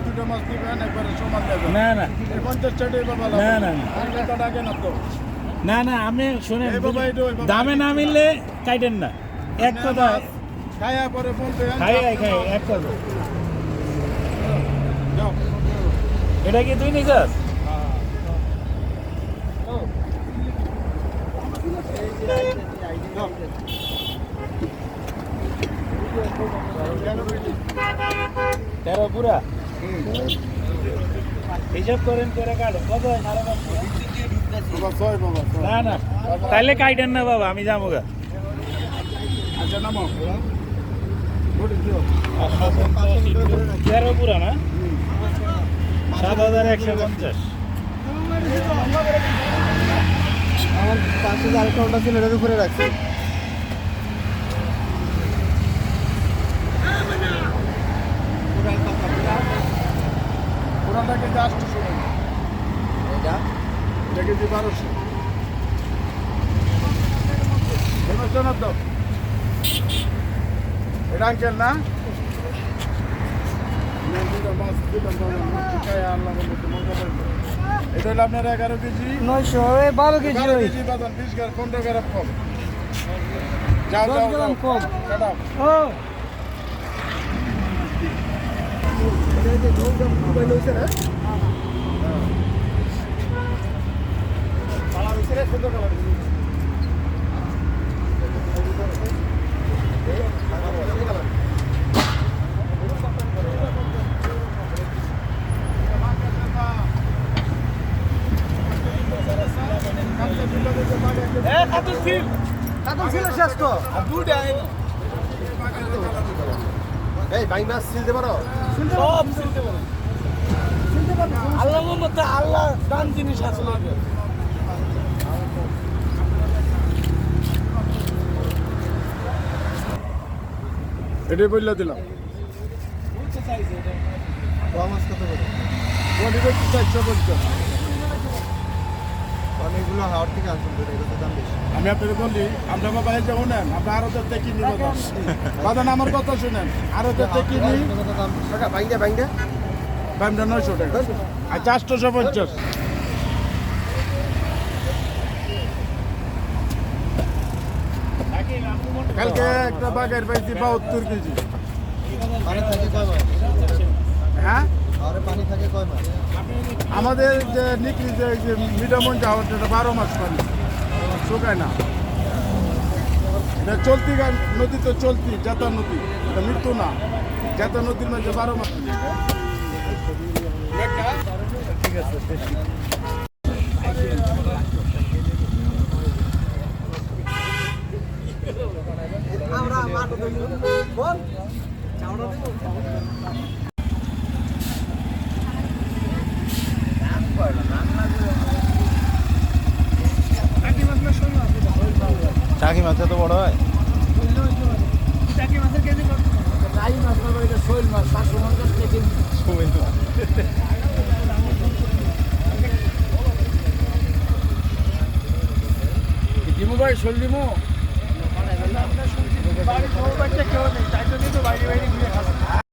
দুটো মাছ দিবেন একবারে সমান দেবেন। না না 50 টাকাই বাবা না না না আর কত টাকা না তো না না আমি শুনেন এই বাবা এটা ওই বাবা দামে না মিললে কাটেন না এক কথা খায়া পরে বলবেন খাই এক কথা যাও এটা কি তুই নিছাস তেরো পুরা হিসাব করেন করে কাটে কত হয় সাড়ে পাঁচশো? বাবা ছয় বাবা ছয়। না না তাইলে কাইটেন না বাবা আমি যাবো গা আচ্ছা নামো তেরো পুরা না 7,150 আমার পাশে যে আরেকটা ওটা ছিল এটার উপরে রাখছি পুরানটা কিন্তু আসছে শুনুন এটা এটা কিন্তু 1200 বুঝছো না তো এটা আঙ্কেল না মাছ দিলাম খায়া আল্লাহ এটা হলো আপনার 11 কেজি 912 কেজি 12 কেজি বাদাম 20 গ্রাম 15 গ্রাম কম যাও 10 যাও গ্রাম যাও। কম। কাটাও ও এটা যে গোলটা মোবাইল হইছে না কালার হইছে রে সুন্দর কালার হইছে কাতল ছিল শেষ তো এই ভাই মাছ ছিলতে পারো সব চিনতে পারো আল্লাহ মতো আল্লাহ দান জিনিস আছে এটাই বললে দিলাম বড় মাছ কত করে কোটি বেশি 450 অনেকগুলো হাওড় থেকে আসুন এটা তো দাম বেশি আমি আপনাকে বলি আমরা মোবাইল যেমন নেন আমরা আরো দেখতে কিনি বাদান আমার কথা শুনেন আরো দেখতে কিনি দাম টাকা বাইঙ্গা বাইঙ্গা দামটা 900 টাকা আর 450 কালকে একটা বাগের পাইছি 72 কেজি পানি থাকে কয় মাস হ্যাঁ আরে পানি থাকে কয় মাস আমাদের যে নিকলি যে মিডামন যাওয়ার এটা 12 মাস পানি শুকায় না এটা চলতি নদী তো চলতি জাতা নদী এটা মৃত্যু না জাতা নদীর মধ্যে 12 মাস ঠিক আছে আমরা মাটো বল চাওড়া দেব চাকি মাছ তো বড় হয় টাকি মাছের কেজি কত রাই মাছ না এটা শৈল মাছ 550 টাকা কেজি দিমু ভাই শৈল দিমু বাড়ি সব বাচ্চা কেউ নেই তাই জন্যই তো বাইরে বাইরে গিয়ে খাচ্ছে